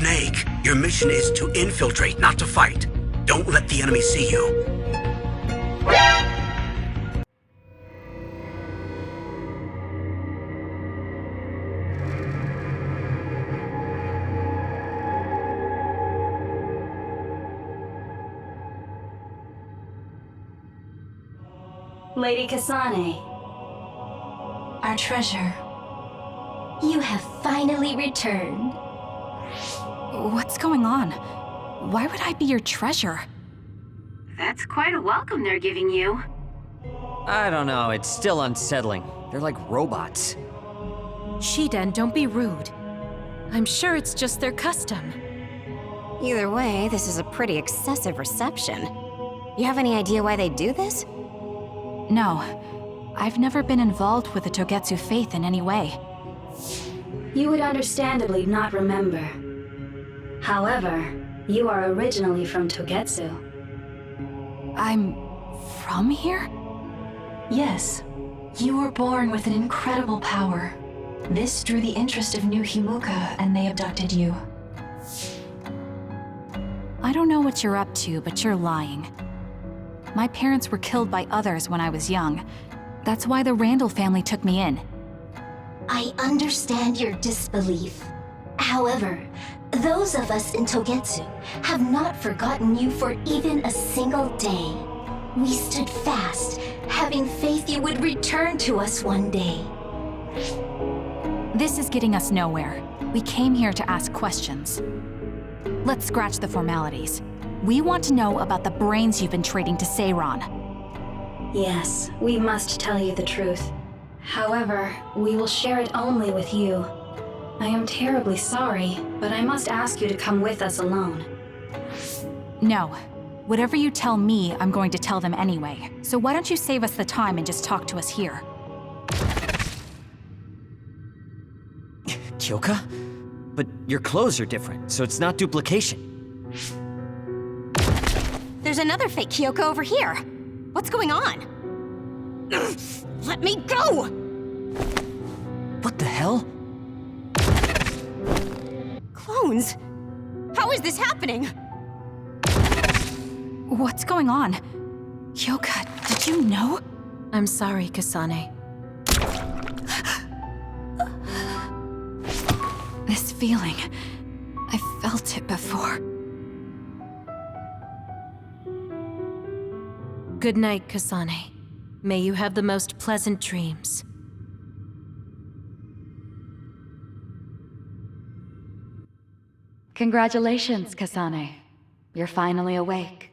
Snake, your mission is to infiltrate, not to fight. Don't let the enemy see you. Lady Kasane. Our treasure. You have finally returned. What's going on? Why would I be your treasure? That's quite a welcome they're giving you. I don't know, it's still unsettling. They're like robots. Shiden, don't be rude. I'm sure it's just their custom. Either way, this is a pretty excessive reception. You have any idea why they do this? No. I've never been involved with the Togetsu faith in any way. You would understandably not remember. However, you are originally from Togetsu. I'm from here? Yes. You were born with an incredible power. This drew the interest of New Himuka, and they abducted you. I don't know what you're up to, but you're lying. My parents were killed by others when I was young. That's why the Randall family took me in. I understand your disbelief. However, those of us in Togetsu have not forgotten you for even a single day. We stood fast, having faith you would return to us one day. This is getting us nowhere. We came here to ask questions. Let's scratch the formalities. We want to know about the brains you've been trading to Seiran. Yes, we must tell you the truth. However, we will share it only with you. I am terribly sorry, but I must ask you to come with us alone. No. Whatever you tell me, I'm going to tell them anyway. So why don't you save us the time and just talk to us here? Kyoka? But your clothes are different, so it's not duplication. There's another fake Kyoka over here. What's going on? Let me go! What the hell? Clones? How is this happening? What's going on? Kyoka, did you know? I'm sorry, Kasane. This feeling, I felt it before. Good night, Kasane. May you have the most pleasant dreams. Congratulations, Kasane. You're finally awake.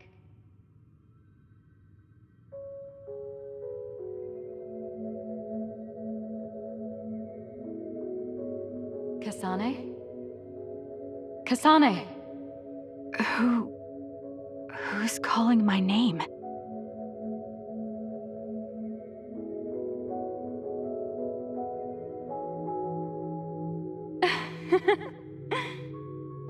Kasane? Kasane! Who's calling my name?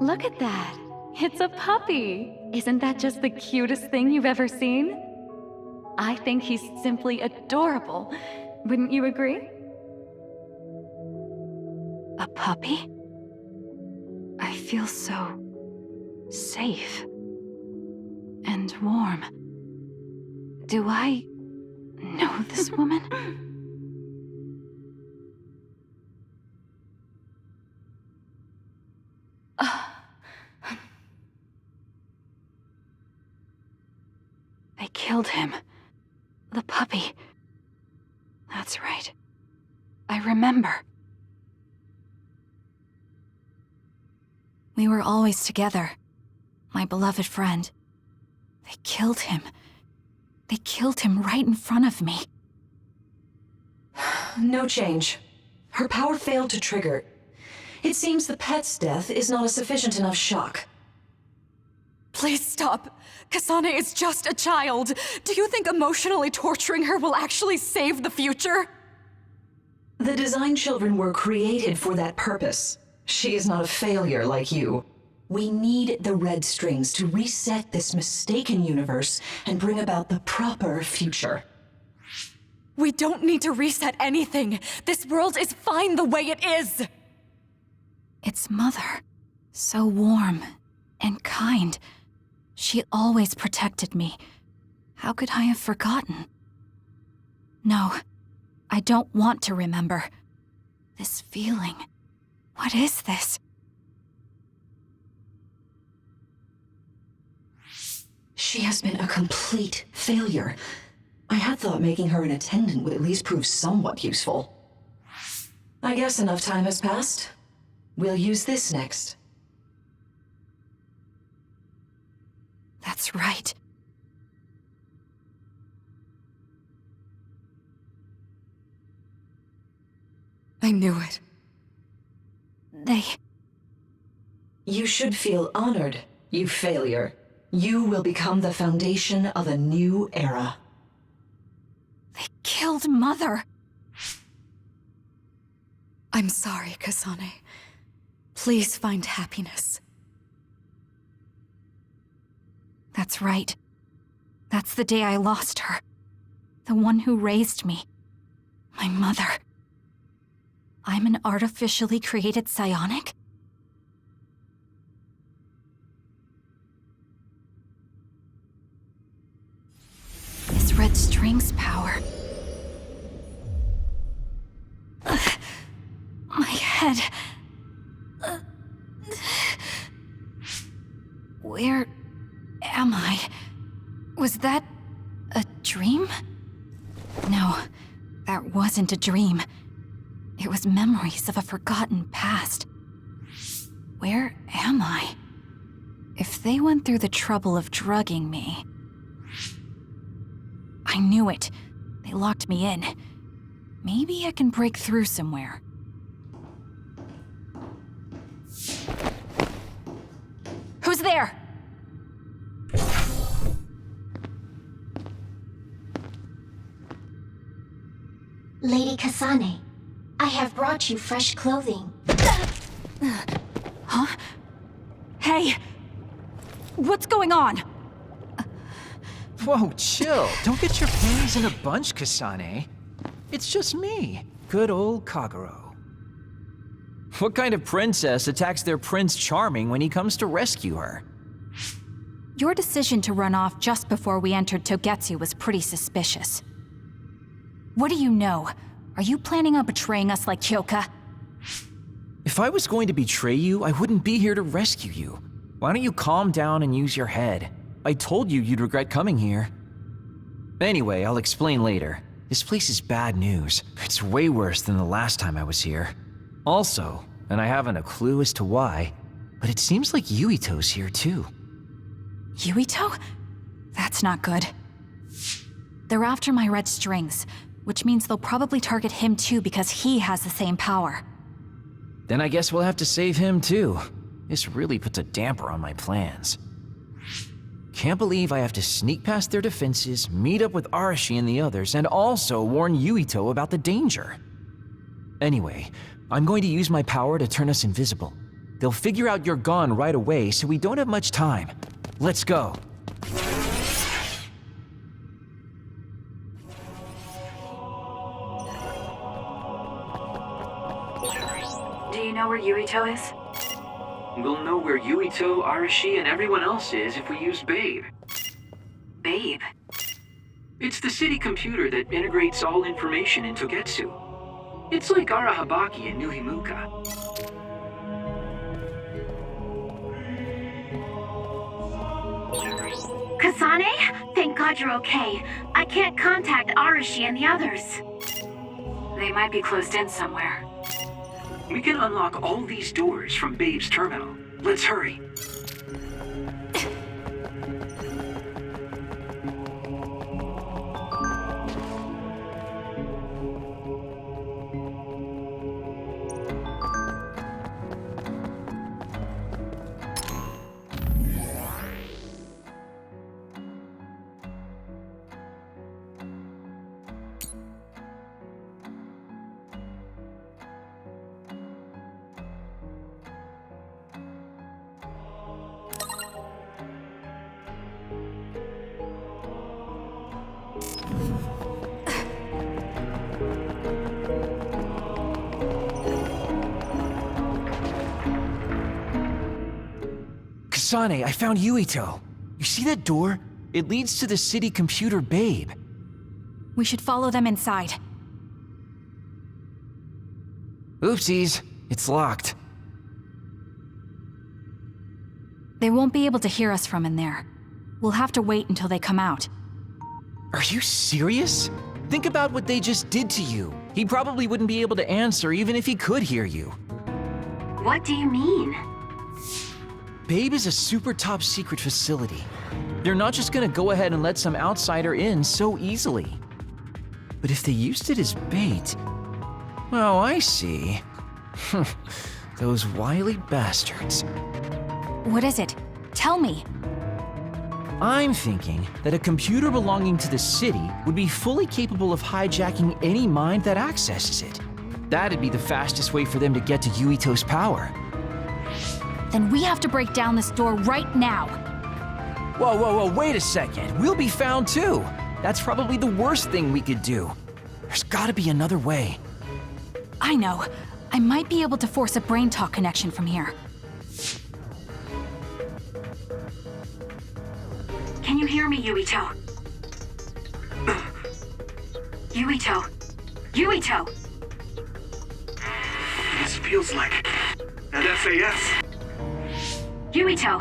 Look at that. It's a puppy. Isn't that just the cutest thing you've ever seen? I think he's simply adorable. Wouldn't you agree? A puppy? I feel so safe and warm. Do I know this woman? They killed him. The puppy. That's right. I remember. We were always together. My beloved friend. They killed him. They killed him right in front of me. No change. Her power failed to trigger. It seems the pet's death is not a sufficient enough shock. Please stop. Kasane is just a child. Do you think emotionally torturing her will actually save the future? The design children were created for that purpose. She is not a failure like you. We need the red strings to reset this mistaken universe and bring about the proper future. We don't need to reset anything. This world is fine the way it is. It's Mother. So warm and kind. She always protected me. How could I have forgotten? No, I don't want to remember. This feeling. What is this? She has been a complete failure. I had thought making her an attendant would at least prove somewhat useful. I guess enough time has passed. We'll use this next. That's right. I knew it. You should feel honored, you failure. You will become the foundation of a new era. They killed Mother. I'm sorry, Kasane. Please find happiness. That's right. That's the day I lost her. The one who raised me. My mother. I'm an artificially created psionic? This red string's power. My head. Where am I? Was that a dream? No, that wasn't a dream. It was memories of a forgotten past. Where am I? If they went through the trouble of drugging me... I knew it. They locked me in. Maybe I can break through somewhere. Who's there? Lady Kasane, I have brought you fresh clothing. Huh? Hey! What's going on? Whoa, chill. Don't get your panties in a bunch, Kasane. It's just me, good old Kagero. What kind of princess attacks their Prince Charming when he comes to rescue her? Your decision to run off just before we entered Togetsu was pretty suspicious. What do you know? Are you planning on betraying us like Kyoka? If I was going to betray you, I wouldn't be here to rescue you. Why don't you calm down and use your head? I told you you'd regret coming here. Anyway, I'll explain later. This place is bad news. It's way worse than the last time I was here. Also, and I haven't a clue as to why, but it seems like Yuito's here too. Yuito? That's not good. They're after my red strings, which means they'll probably target him too because he has the same power. Then I guess we'll have to save him too. This really puts a damper on my plans. Can't believe I have to sneak past their defenses, meet up with Arashi and the others, and also warn Yuito about the danger. Anyway, I'm going to use my power to turn us invisible. They'll figure out you're gone right away, so we don't have much time. Let's go. Do you know where Yuito is? We'll know where Yuito, Arashi, and everyone else is if we use Babe. Babe? It's the city computer that integrates all information in Togetsu. It's like Arahabaki in New Himuka. Kasane? Thank God you're okay. I can't contact Arashi and the others. They might be closed in somewhere. We can unlock all these doors from Babe's terminal. Let's hurry. Kasane, I found Yuito. You see that door? It leads to the city computer babe. We should follow them inside. Oopsies, it's locked. They won't be able to hear us from in there. We'll have to wait until they come out. Are you serious? Think about what they just did to you. He probably wouldn't be able to answer even if he could hear you. What do you mean? Babe is a super top secret facility. They're not just gonna go ahead and let some outsider in so easily. But if they used it as bait... Oh, I see. Those wily bastards. What is it? Tell me. I'm thinking that a computer belonging to the city would be fully capable of hijacking any mind that accesses it. That'd be the fastest way for them to get to Yuito's power. Then we have to break down this door right now. Whoa, wait a second. We'll be found too. That's probably the worst thing we could do. There's gotta be another way. I know. I might be able to force a brain talk connection from here. Can you hear me, Yuito? Yuito? Yuito! This feels like an SAS. Yuito,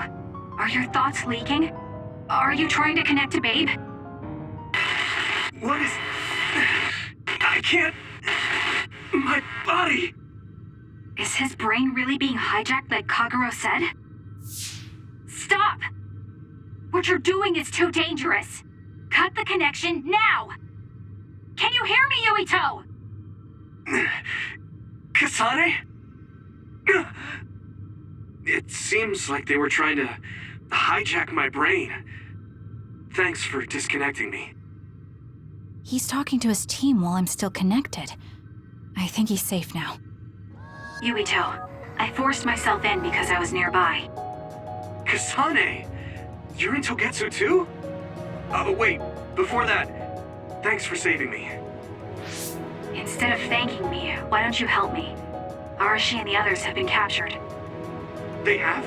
are your thoughts leaking? Are you trying to connect to Babe? What is... I can't... My body... Is his brain really being hijacked like Kagero said? Stop! What you're doing is too dangerous. Cut the connection now! Can you hear me, Yuito? Kasane? It seems like they were trying to hijack my brain. Thanks for disconnecting me. He's talking to his team while I'm still connected. I think he's safe now. Yuito, I forced myself in because I was nearby. Kasane! You're in Togetsu too? Oh, wait, before that, thanks for saving me. Instead of thanking me, why don't you help me? Arashi and the others have been captured. They have?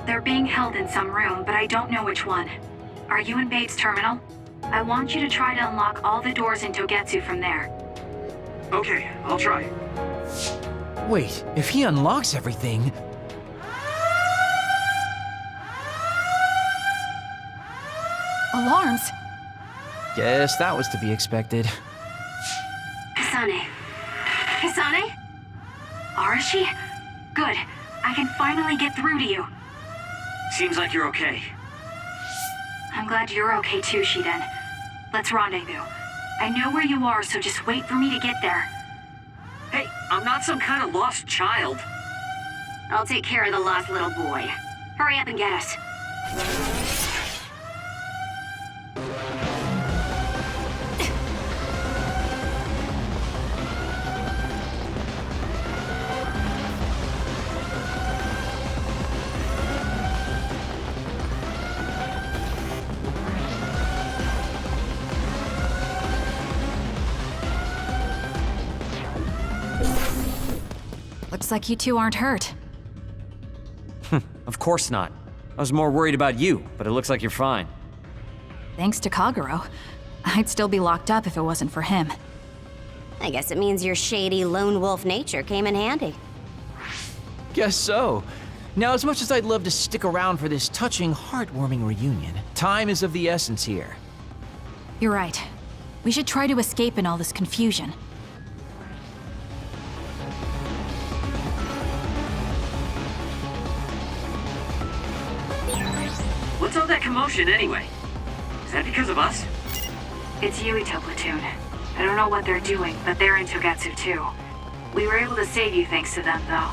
They're being held in some room, but I don't know which one. Are you in Babe's terminal? I want you to try to unlock all the doors in Togetsu from there. Okay, I'll try. Wait, if he unlocks everything... Alarms? Guess that was to be expected. Kasane. Kasane? Arashi? Good. I can finally get through to you. Seems like you're okay. I'm glad you're okay too, Shiden. Let's rendezvous. I know where you are, so just wait for me to get there. Hey, I'm not some kind of lost child. I'll take care of the lost little boy. Hurry up and get us. Looks like you two aren't hurt. Of course not. I was more worried about you, but it looks like you're fine. Thanks to Kagero. I'd still be locked up if it wasn't for him. I guess it means your shady lone wolf nature came in handy. Guess so. Now, as much as I'd love to stick around for this touching, heartwarming reunion, time is of the essence here. You're right. We should try to escape in all this confusion. What's all that commotion anyway? Is that because of us? It's Yuito platoon. I don't know what they're doing, but they're in Togetsu too. We were able to save you thanks to them, though.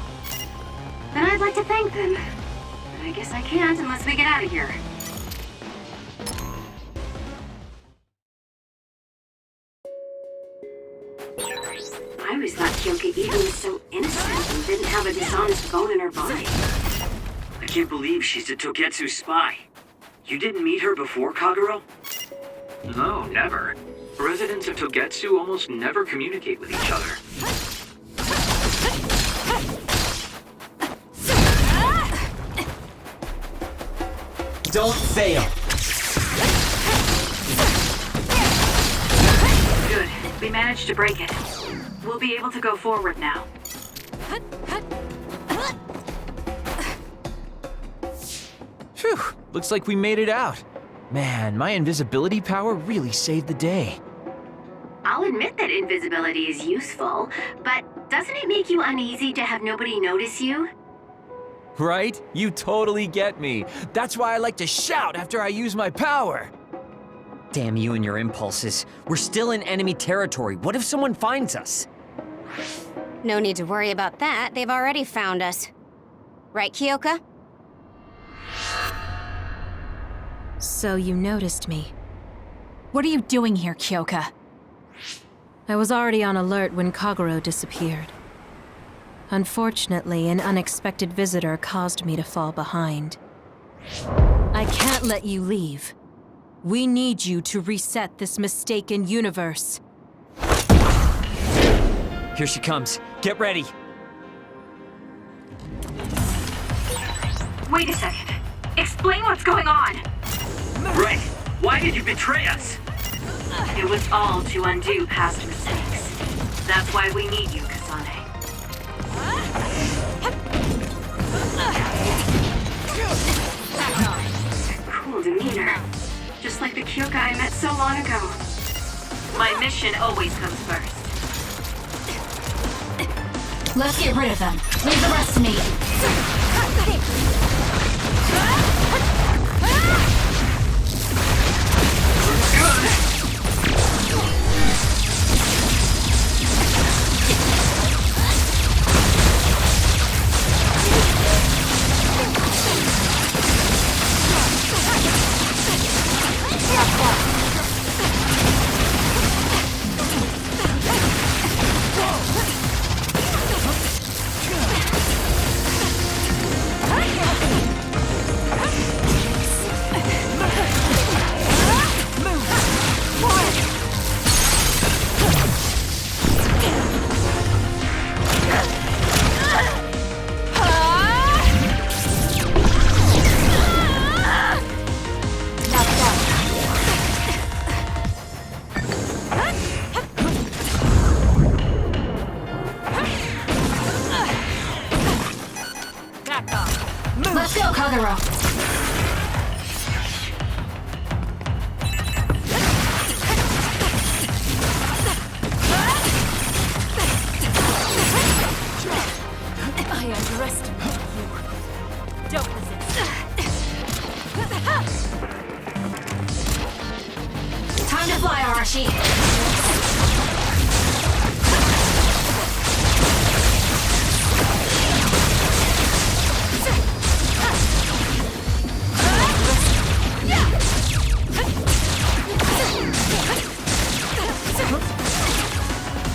And I'd like to thank them. But I guess I can't unless we get out of here. I always thought Kyoka Eden was so innocent and didn't have a dishonest bone in her body. I can't believe she's a Togetsu spy. You didn't meet her before, Kagero? No, never. Residents of Togetsu almost never communicate with each other. don't fail. Good. We managed to break it. We'll be able to go forward now. Phew, looks like we made it out. Man, my invisibility power really saved the day. I'll admit that invisibility is useful, but doesn't it make you uneasy to have nobody notice you? Right? You totally get me. That's why I like to shout after I use my power. Damn you and your impulses. We're still in enemy territory. What if someone finds us? No need to worry about that. They've already found us. Right, Kyoka? So you noticed me. What are you doing here, Kyoka? I was already on alert when Kagero disappeared. Unfortunately, an unexpected visitor caused me to fall behind. I can't let you leave. We need you to reset this mistaken universe. Here she comes. Get ready. Wait a second. Explain what's going on. Right. Why did you betray us? It was all to undo past mistakes. That's why we need you, Kasane. Cool demeanor. Just like the Kyoka I met so long ago. My mission always comes first. Let's get rid of them. Leave the rest to me. Let's go, Kagero! I underestimated you. Don't resist. Time to fly, Arashi!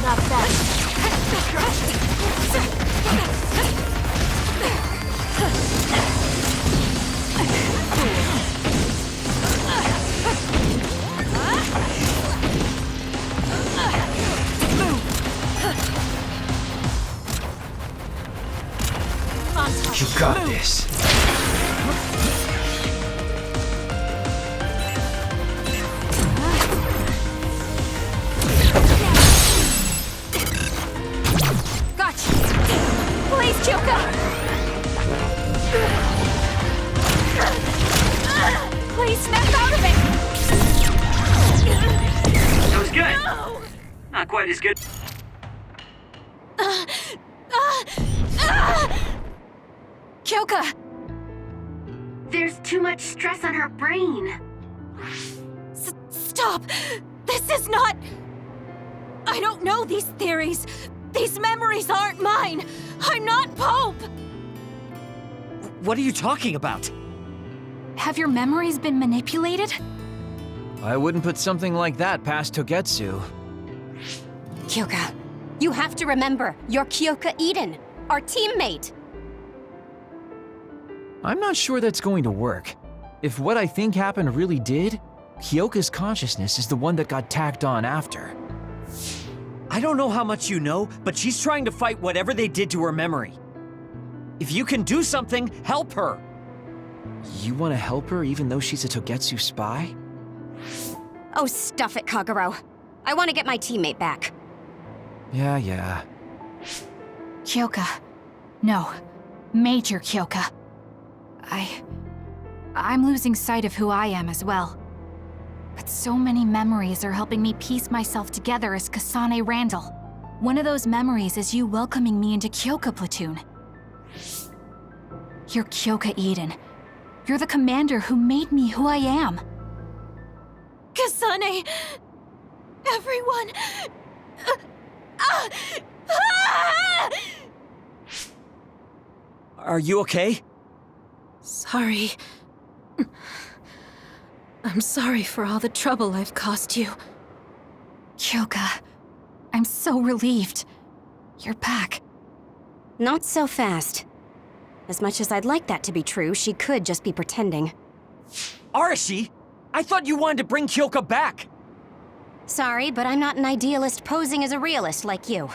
Not bad. You got this. Gotcha! Please, Kyoka! Please snap out of it! That was good. Not quite as good. Kyoka! There's too much stress on her brain. Stop! This is not... I don't know these theories. These memories aren't mine. I'm not Pope! What are you talking about? Have your memories been manipulated? I wouldn't put something like that past Togetsu. Kyoka, you have to remember, you're Kyoka Eden, our teammate. I'm not sure that's going to work. If what I think happened really did, Kyoka's consciousness is the one that got tacked on after. I don't know how much you know, but she's trying to fight whatever they did to her memory. If you can do something, help her. You want to help her even though she's a Togetsu spy? Oh, stuff it, Kagero. I want to get my teammate back. Yeah. Kyoka. No. Major Kyoka. I'm losing sight of who I am as well. But so many memories are helping me piece myself together as Kasane Randall. One of those memories is you welcoming me into Kyoka Platoon. You're Kyoka Eden. You're the commander who made me who I am. Kasane! Everyone! Are you okay? Sorry. I'm sorry for all the trouble I've caused you. Kyoka, I'm so relieved. You're back. Not so fast. As much as I'd like that to be true, she could just be pretending. Arashi! I thought you wanted to bring Kyoka back! Sorry, but I'm not an idealist posing as a realist like you.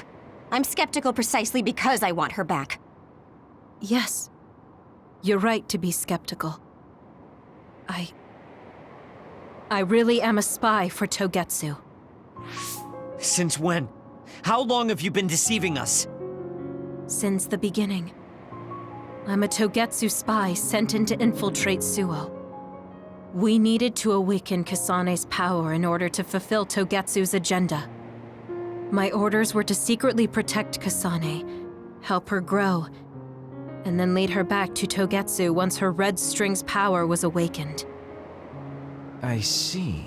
I'm skeptical precisely because I want her back. Yes. You're right to be skeptical. I really am a spy for Togetsu. Since when? How long have you been deceiving us? Since the beginning. I'm a Togetsu spy sent in to infiltrate Suo. We needed to awaken Kasane's power in order to fulfill Togetsu's agenda. My orders were to secretly protect Kasane, help her grow, and then lead her back to Togetsu once her red string's power was awakened. I see.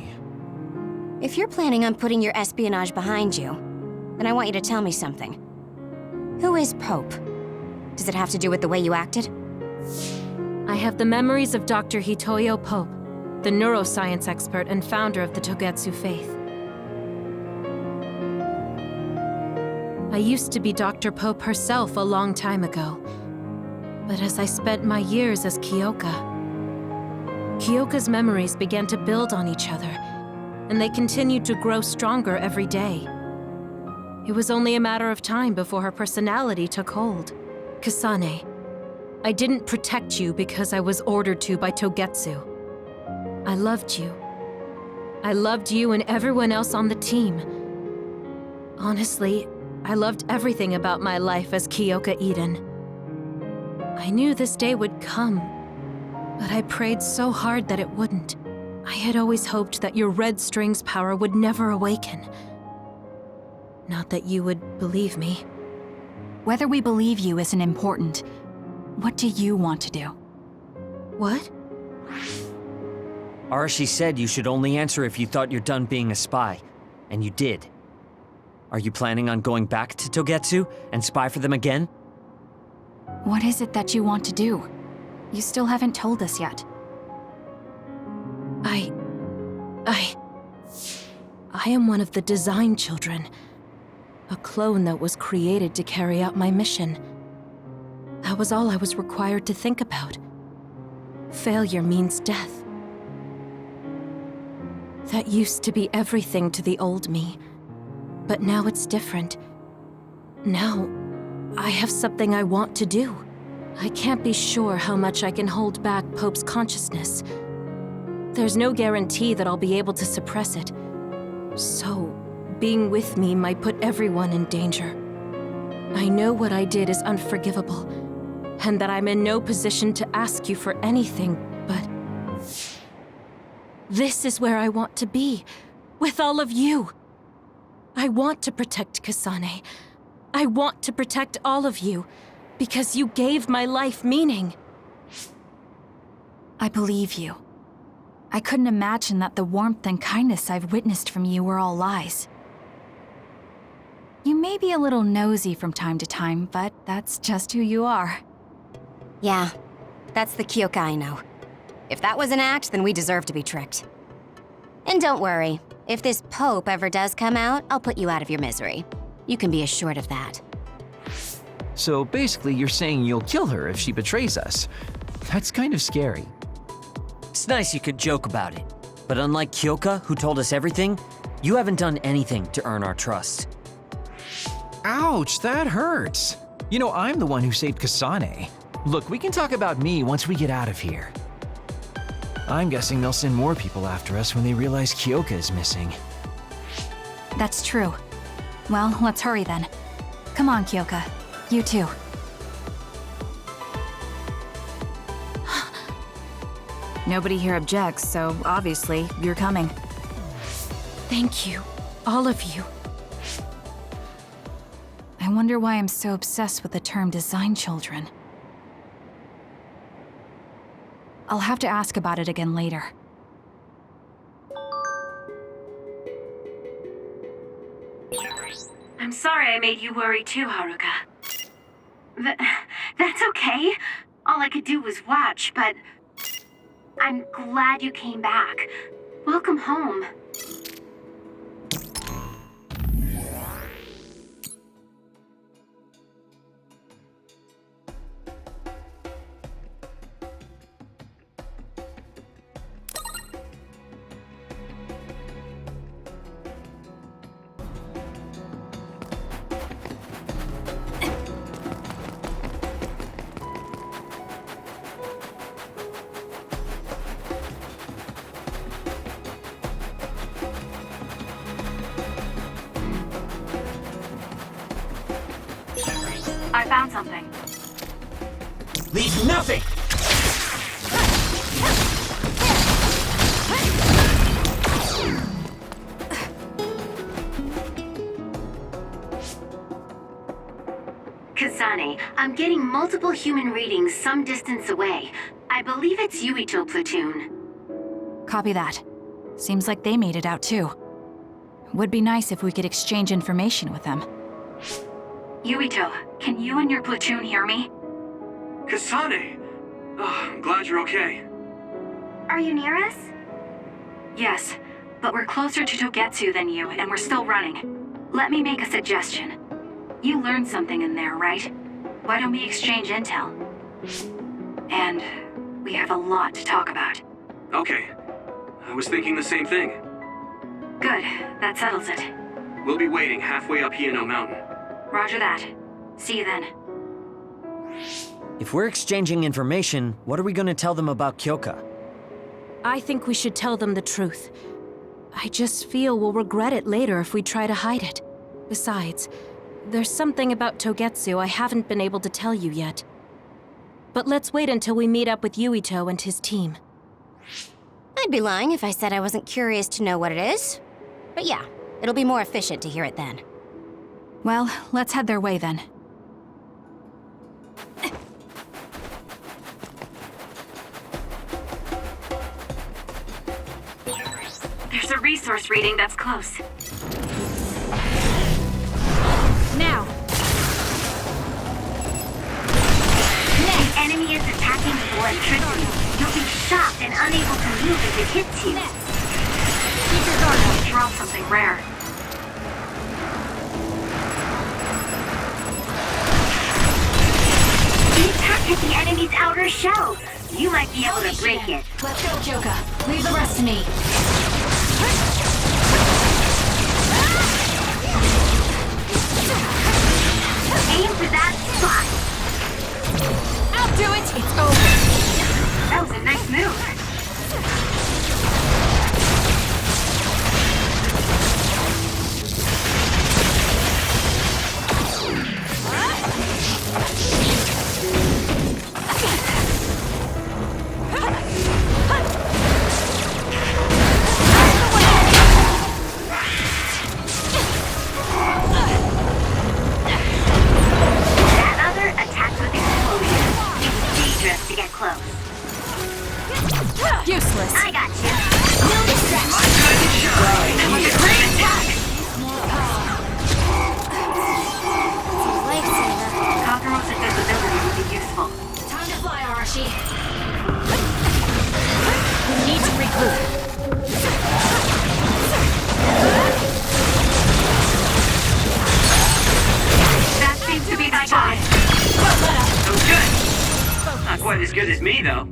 If you're planning on putting your espionage behind you, then I want you to tell me something. Who is Pope? Does it have to do with the way you acted? I have the memories of Dr. Hitoyo Pope, the neuroscience expert and founder of the Togetsu faith. I used to be Dr. Pope herself a long time ago. But as I spent my years as Kyoka's memories began to build on each other, and they continued to grow stronger every day. It was only a matter of time before her personality took hold. Kasane, I didn't protect you because I was ordered to by Togetsu. I loved you. I loved you and everyone else on the team. Honestly, I loved everything about my life as Kyoka Eden. I knew this day would come, but I prayed so hard that it wouldn't. I had always hoped that your red string's power would never awaken. Not that you would believe me. Whether we believe you isn't important. What do you want to do? What? Arashi said you should only answer if you thought you're done being a spy, and you did. Are you planning on going back to Togetsu and spy for them again? What is it that you want to do? You still haven't told us yet. I am one of the design children. A clone that was created to carry out my mission. That was all I was required to think about. Failure means death. That used to be everything to the old me. But now it's different. Now, I have something I want to do. I can't be sure how much I can hold back Pope's consciousness. There's no guarantee that I'll be able to suppress it. So, being with me might put everyone in danger. I know what I did is unforgivable, and that I'm in no position to ask you for anything, but... this is where I want to be, with all of you. I want to protect Kasane. I want to protect all of you, because you gave my life meaning. I believe you. I couldn't imagine that the warmth and kindness I've witnessed from you were all lies. You may be a little nosy from time to time, but that's just who you are. Yeah, that's the Kyoka I know. If that was an act, then we deserve to be tricked. And don't worry, if this Pope ever does come out, I'll put you out of your misery. You can be assured of that. So basically you're saying you'll kill her if she betrays us. That's kind of scary. It's nice you could joke about it, but unlike Kyoka, who told us everything, you haven't done anything to earn our trust. Ouch, that hurts. You know, I'm the one who saved Kasane. Look, we can talk about me once we get out of here. I'm guessing they'll send more people after us when they realize Kyoka is missing. That's true. Well, let's hurry then. Come on, Kyoka. You too. Nobody here objects, so obviously you're coming. Thank you, all of you. I wonder why I'm so obsessed with the term design children. I'll have to ask about it again later. I'm sorry I made you worry too, Haruka. That's okay. All I could do was watch, but I'm glad you came back. Welcome home. I found something. Leave nothing! Kasane, I'm getting multiple human readings some distance away. I believe it's Yuito platoon. Copy that. Seems like they made it out too. Would be nice if we could exchange information with them. Yuito, can you and your platoon hear me? Kasane! Oh, I'm glad you're okay. Are you near us? Yes, but we're closer to Togetsu than you, and we're still running. Let me make a suggestion. You learned something in there, right? Why don't we exchange intel? And we have a lot to talk about. Okay. I was thinking the same thing. Good, that settles it. We'll be waiting halfway up Hieno Mountain. Roger that. See you then. If we're exchanging information, what are we gonna tell them about Kyoka? I think we should tell them the truth. I just feel we'll regret it later if we try to hide it. Besides, there's something about Togetsu I haven't been able to tell you yet. But let's wait until we meet up with Yuito and his team. I'd be lying if I said I wasn't curious to know what it is. But yeah, it'll be more efficient to hear it then. Well, let's head their way then. There's a resource reading that's close. Now! The enemy is attacking with electricity. You'll be shocked and unable to move if it hits you. Keep your guard up. Drop something rare. The attack hit the enemy's outer shell. You might be able to break it. Let's go, Kyoka. Leave the rest to me. Aim for that spot. I'll do it! It's over! That was a nice move. Useless. I got you. No distraction. My time to shine. That was a great attack. Lifesaver. Kagero's invisibility would be useful. Time to fly, Arashi. We need to regroup. That seems to be my guy. So good. Not quite as good as me, though.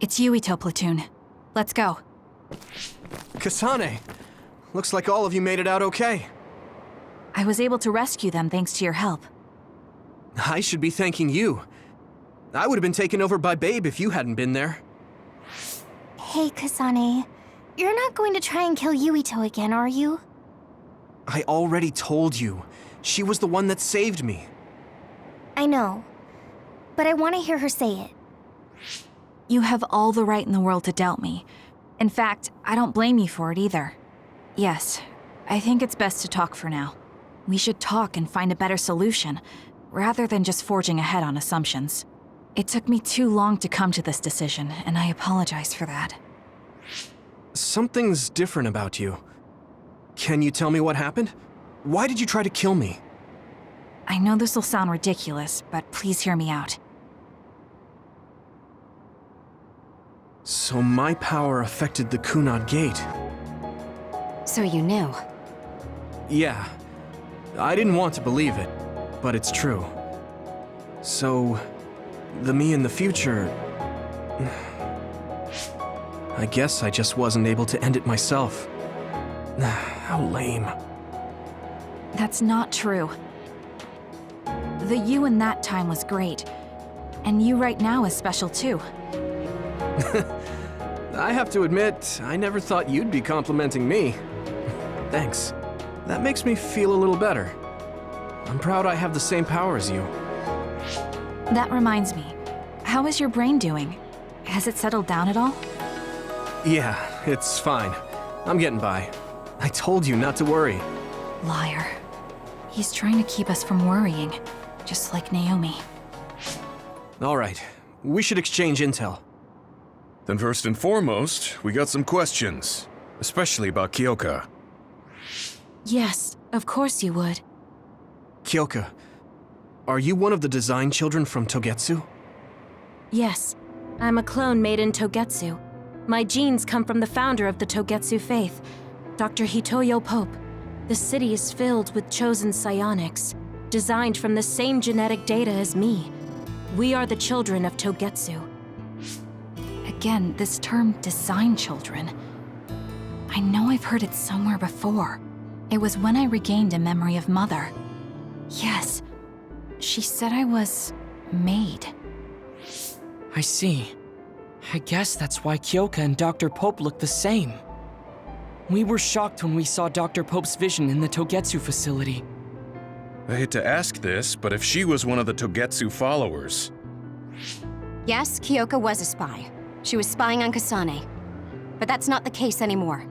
It's Yuito platoon. Let's go. Kasane! Looks like all of you made it out okay. I was able to rescue them thanks to your help. I should be thanking you. I would have been taken over by Babe if you hadn't been there. Hey, Kasane. You're not going to try and kill Yuito again, are you? I already told you. She was the one that saved me. I know. But I want to hear her say it. You have all the right in the world to doubt me. In fact, I don't blame you for it either. Yes, I think it's best to talk for now. We should talk and find a better solution, rather than just forging ahead on assumptions. It took me too long to come to this decision, and I apologize for that. Something's different about you. Can you tell me what happened? Why did you try to kill me? I know this will sound ridiculous, but please hear me out. So my power affected the Kunad Gate. So you knew? Yeah. I didn't want to believe it, but it's true. So, the me in the future... I guess I just wasn't able to end it myself. How lame. That's not true. The you in that time was great, and you right now is special too. I have to admit, I never thought you'd be complimenting me. Thanks. That makes me feel a little better. I'm proud I have the same power as you. That reminds me, how is your brain doing? Has it settled down at all? Yeah, it's fine. I'm getting by. I told you not to worry. Liar. He's trying to keep us from worrying, just like Naomi. All right, we should exchange intel. Then first and foremost, we got some questions, especially about Kyoka. Yes, of course you would. Kyoka, are you one of the design children from Togetsu? Yes, I'm a clone made in Togetsu. My genes come from the founder of the Togetsu faith, Dr. Hitoyo Pope. The city is filled with chosen psionics, designed from the same genetic data as me. We are the children of Togetsu. Again, this term design children. I know I've heard it somewhere before. It was when I regained a memory of Mother. Yes, she said I was made. I see. I guess that's why Kyoka and Dr. Pope look the same. We were shocked when we saw Dr. Pope's vision in the Togetsu facility. I hate to ask this, but if she was one of the Togetsu followers... Yes, Kyoka was a spy. She was spying on Kasane. But that's not the case anymore.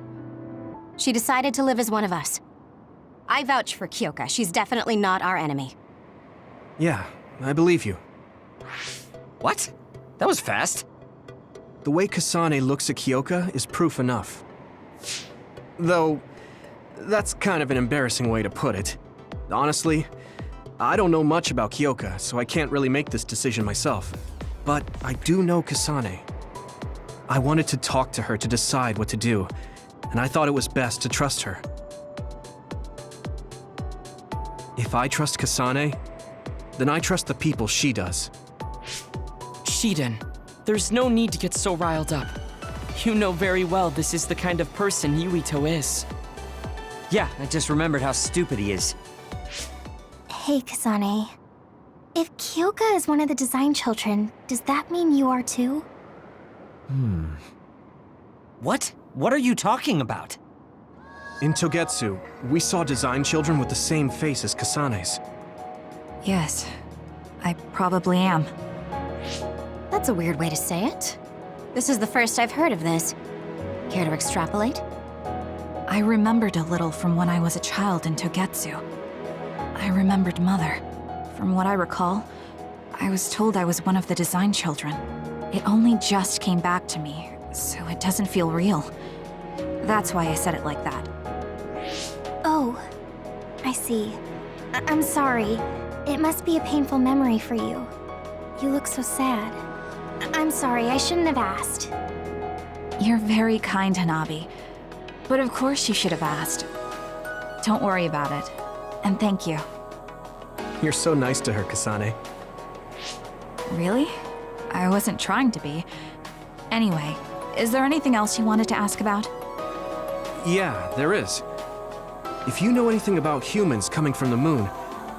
She decided to live as one of us. I vouch for Kyoka. She's definitely not our enemy. Yeah, I believe you. What? That was fast. The way Kasane looks at Kyoka is proof enough. Though, that's kind of an embarrassing way to put it. Honestly, I don't know much about Kyoka, so I can't really make this decision myself. But I do know Kasane. I wanted to talk to her to decide what to do, and I thought it was best to trust her. If I trust Kasane, then I trust the people she does. Shiden, there's no need to get so riled up. You know very well this is the kind of person Yuito is. Yeah, I just remembered how stupid he is. Hey, Kasane. If Kyoka is one of the design children, does that mean you are too? What? What are you talking about? In Togetsu, we saw design children with the same face as Kasane's. Yes, I probably am. That's a weird way to say it. This is the first I've heard of this. Care to extrapolate? I remembered a little from when I was a child in Togetsu. I remembered Mother. From what I recall, I was told I was one of the design children. It only just came back to me, so it doesn't feel real. That's why I said it like that. Oh, I see. I'm sorry. It must be a painful memory for you. You look so sad. I'm sorry, I shouldn't have asked. You're very kind, Hanabi. But of course you should have asked. Don't worry about it. And thank you. You're so nice to her, Kasane. Really? I wasn't trying to be. Anyway, is there anything else you wanted to ask about? Yeah, there is. If you know anything about humans coming from the moon,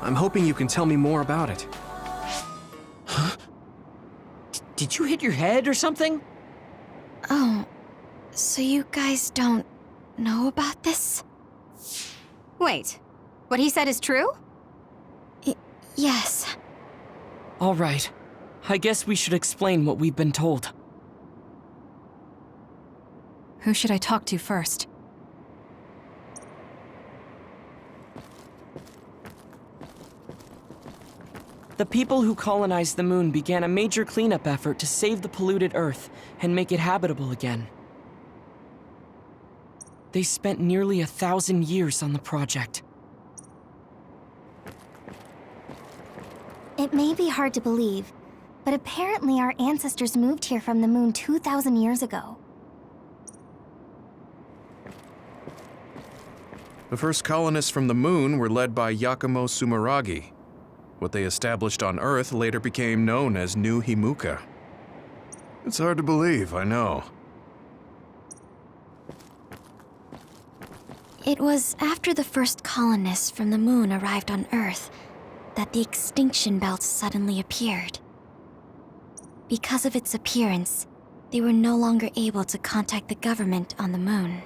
I'm hoping you can tell me more about it. Huh? Did you hit your head or something? Oh, so you guys don't know about this? Wait, what he said is true? Yes. All right. I guess we should explain what we've been told. Who should I talk to first? The people who colonized the moon began a major cleanup effort to save the polluted Earth and make it habitable again. They spent nearly 1,000 years on the project. It may be hard to believe, but apparently our ancestors moved here from the moon 2,000 years ago. The first colonists from the moon were led by Yakumo Sumeragi. What they established on Earth later became known as New Himuka. It's hard to believe, I know. It was after the first colonists from the moon arrived on Earth that the extinction belt suddenly appeared. Because of its appearance, they were no longer able to contact the government on the moon.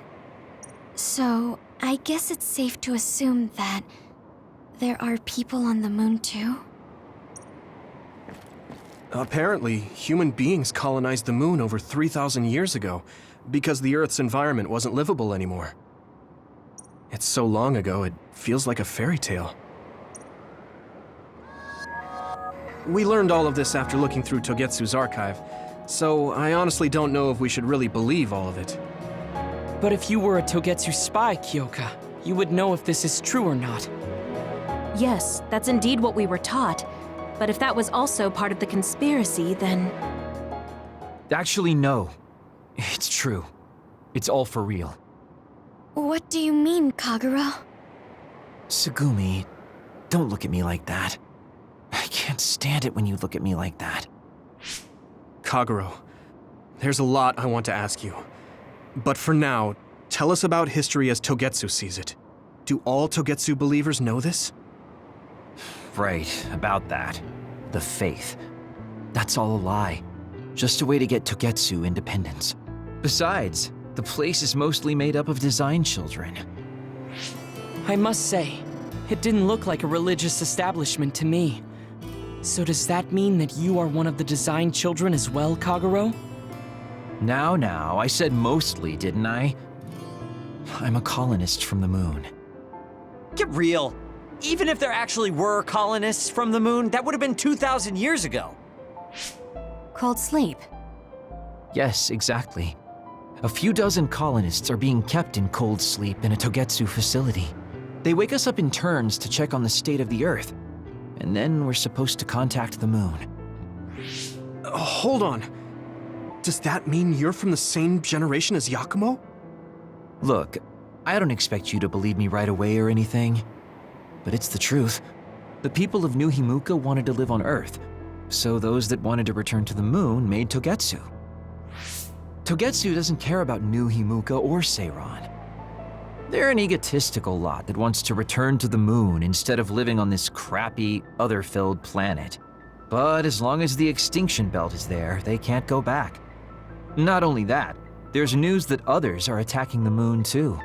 So, I guess it's safe to assume that there are people on the moon too? Apparently, human beings colonized the moon over 3,000 years ago because the Earth's environment wasn't livable anymore. It's so long ago, it feels like a fairy tale. We learned all of this after looking through Togetsu's archive, so I honestly don't know if we should really believe all of it. But if you were a Togetsu spy, Kyoka, you would know if this is true or not. Yes, that's indeed what we were taught. But if that was also part of the conspiracy, then... Actually, no. It's true. It's all for real. What do you mean, Kagero? Tsugumi, don't look at me like that. I can't stand it when you look at me like that. Kagero, there's a lot I want to ask you. But for now, tell us about history as Togetsu sees it. Do all Togetsu believers know this? Right, about that. The faith. That's all a lie. Just a way to get Togetsu independence. Besides, the place is mostly made up of design children. I must say, it didn't look like a religious establishment to me. So does that mean that you are one of the design children as well, Kagero? Now, I said mostly, didn't I? I'm a colonist from the moon. Get real. Even if there actually were colonists from the moon, that would have been 2,000 years ago. Cold sleep. Yes, exactly. A few dozen colonists are being kept in cold sleep in a Togetsu facility. They wake us up in turns to check on the state of the Earth, and then we're supposed to contact the moon. Hold on. Does that mean you're from the same generation as Yakumo? Look, I don't expect you to believe me right away or anything, but it's the truth. The people of New Himuka wanted to live on Earth, so those that wanted to return to the moon made Togetsu. Togetsu doesn't care about New Himuka or Seiran. They're an egotistical lot that wants to return to the moon instead of living on this crappy, other-filled planet. But as long as the extinction belt is there, they can't go back. Not only that, there's news that others are attacking the moon too.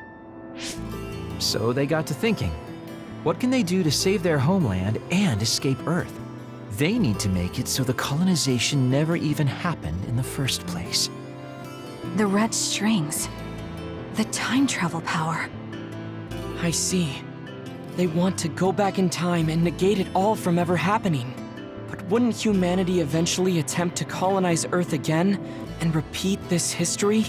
So they got to thinking, what can they do to save their homeland and escape Earth? They need to make it so the colonization never even happened in the first place. The red strings. The time travel power. I see. They want to go back in time and negate it all from ever happening. But wouldn't humanity eventually attempt to colonize Earth again and repeat this history?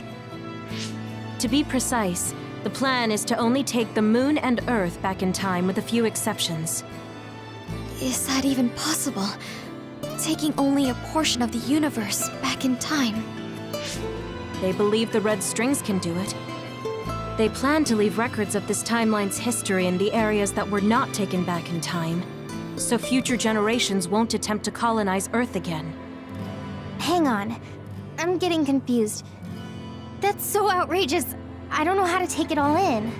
To be precise, the plan is to only take the moon and Earth back in time with a few exceptions. Is that even possible? Taking only a portion of the universe back in time? They believe the red strings can do it. They plan to leave records of this timeline's history in the areas that were not taken back in time, so future generations won't attempt to colonize Earth again. Hang on. I'm getting confused. That's so outrageous. I don't know how to take it all in.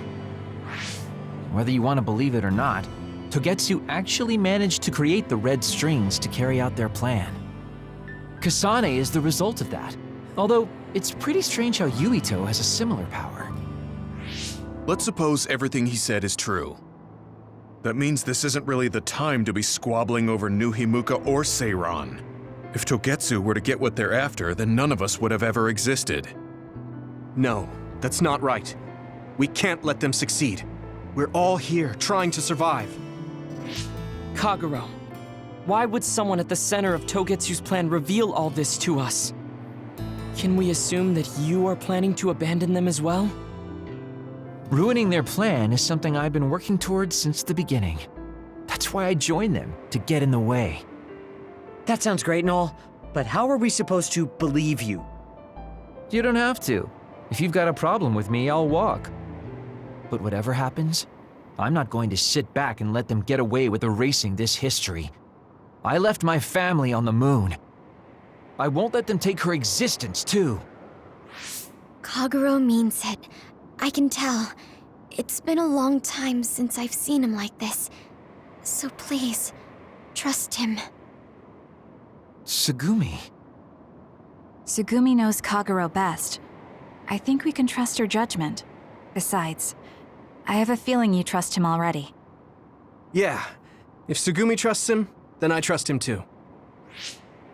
Whether you want to believe it or not, Togetsu actually managed to create the red strings to carry out their plan. Kasane is the result of that, although it's pretty strange how Yuito has a similar power. Let's suppose everything he said is true. That means this isn't really the time to be squabbling over New Himuka or Seiran. If Togetsu were to get what they're after, then none of us would have ever existed. No, that's not right. We can't let them succeed. We're all here trying to survive. Kagero, why would someone at the center of Togetsu's plan reveal all this to us? Can we assume that you are planning to abandon them as well? Ruining their plan is something I've been working towards since the beginning. That's why I joined them, to get in the way. That sounds great and all, but how are we supposed to believe you? You don't have to. If you've got a problem with me, I'll walk. But whatever happens, I'm not going to sit back and let them get away with erasing this history. I left my family on the moon. I won't let them take her existence, too. Kagero means it. I can tell. It's been a long time since I've seen him like this. So please, trust him. Tsugumi. Tsugumi knows Kagero best. I think we can trust her judgment. Besides, I have a feeling you trust him already. Yeah. If Tsugumi trusts him, then I trust him too.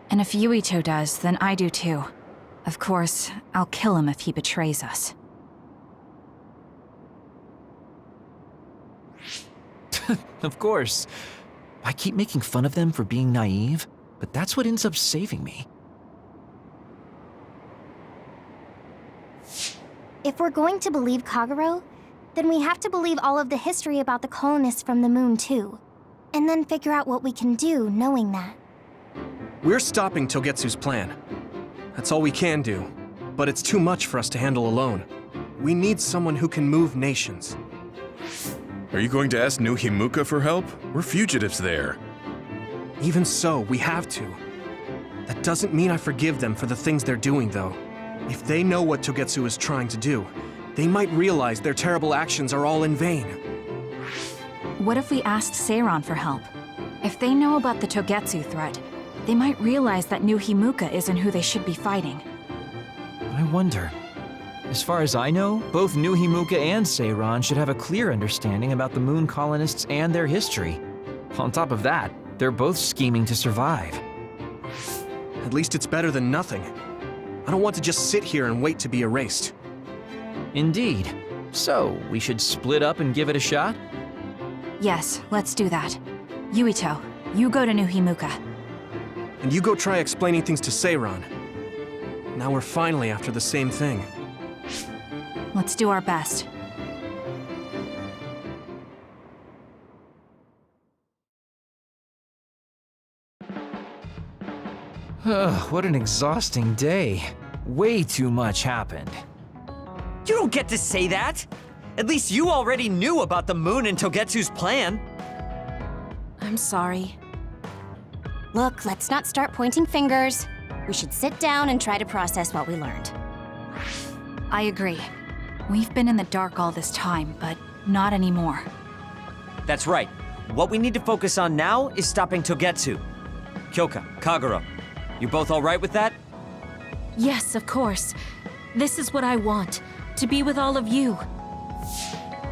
And if Yuito does, then I do too. Of course, I'll kill him if he betrays us. Of course. I keep making fun of them for being naive, but that's what ends up saving me. If we're going to believe Kagero, then we have to believe all of the history about the colonists from the moon too. And then figure out what we can do knowing that. We're stopping Togetsu's plan. That's all we can do. But it's too much for us to handle alone. We need someone who can move nations. Are you going to ask New Himuka for help? We're fugitives there. Even so, we have to. That doesn't mean I forgive them for the things they're doing, though. If they know what Togetsu is trying to do, they might realize their terrible actions are all in vain. What if we asked Seiran for help? If they know about the Togetsu threat, they might realize that New Himuka isn't who they should be fighting. I wonder. As far as I know, both New Himuka and Seiran should have a clear understanding about the moon colonists and their history. On top of that, they're both scheming to survive. At least it's better than nothing. I don't want to just sit here and wait to be erased. Indeed. So, we should split up and give it a shot? Yes, let's do that. Yuito, you go to New Himuka. And you go try explaining things to Seiran. Now we're finally after the same thing. Let's do our best. What an exhausting day. Way too much happened. You don't get to say that! At least you already knew about the moon and Togetsu's plan. I'm sorry. Look, let's not start pointing fingers. We should sit down and try to process what we learned. I agree. We've been in the dark all this time, but not anymore. That's right. What we need to focus on now is stopping Togetsu. Kyoka, Kagero, you both all right with that? Yes, of course. This is what I want, to be with all of you.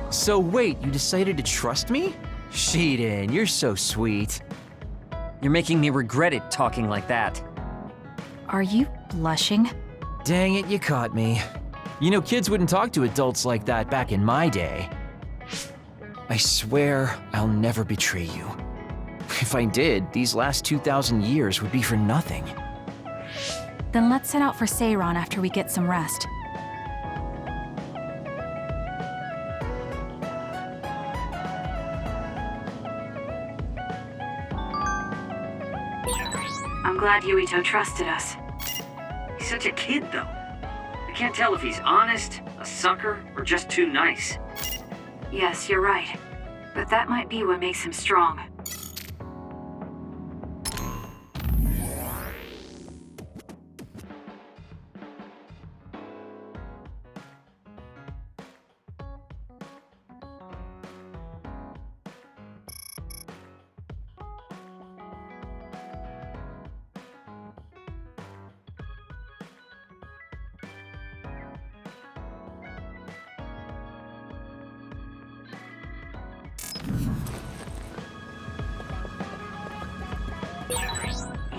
So wait, you decided to trust me? Shiden, you're so sweet. You're making me regret it talking like that. Are you blushing? Dang it, you caught me. You know, kids wouldn't talk to adults like that back in my day. I swear I'll never betray you. If I did, these last 2,000 years would be for nothing. Then let's set out for Seiran after we get some rest. I'm glad Yuito trusted us. He's such a kid, though. I can't tell if he's honest, a sucker, or just too nice. Yes, you're right. But that might be what makes him strong.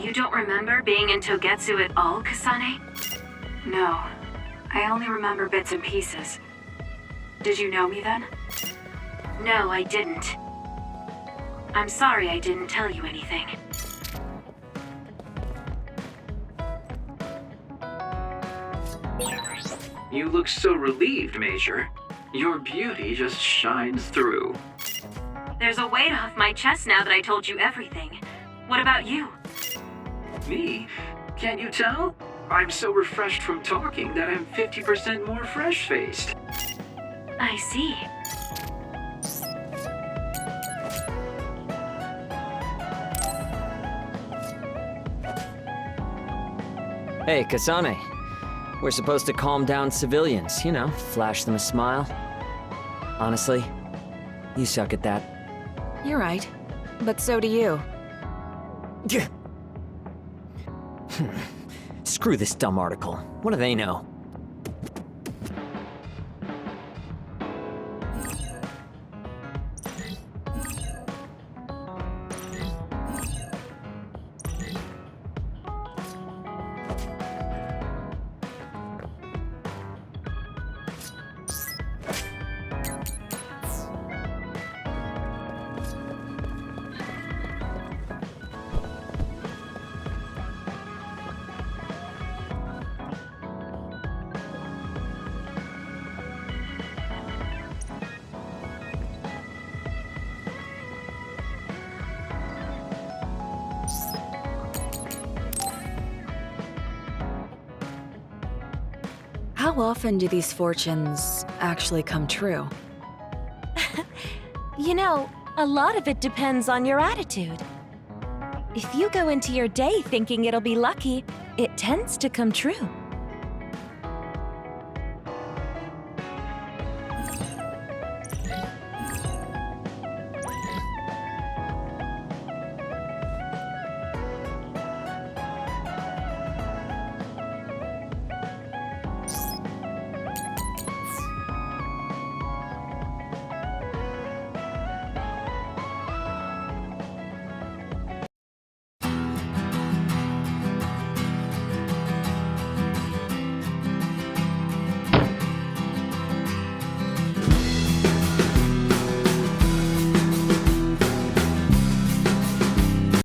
You don't remember being in Togetsu at all, Kasane? No. I only remember bits and pieces. Did you know me then? No, I didn't. I'm sorry I didn't tell you anything. You look so relieved, Major. Your beauty just shines through. There's a weight off my chest now that I told you everything. What about you? Me? Can't you tell? I'm so refreshed from talking that I'm 50% more fresh-faced. I see. Hey, Kasane. We're supposed to calm down civilians, you know, flash them a smile. Honestly, you suck at that. You're right. But so do you. Screw this dumb article. What do they know? How often do these fortunes actually come true? You know, a lot of it depends on your attitude. If you go into your day thinking it'll be lucky, it tends to come true.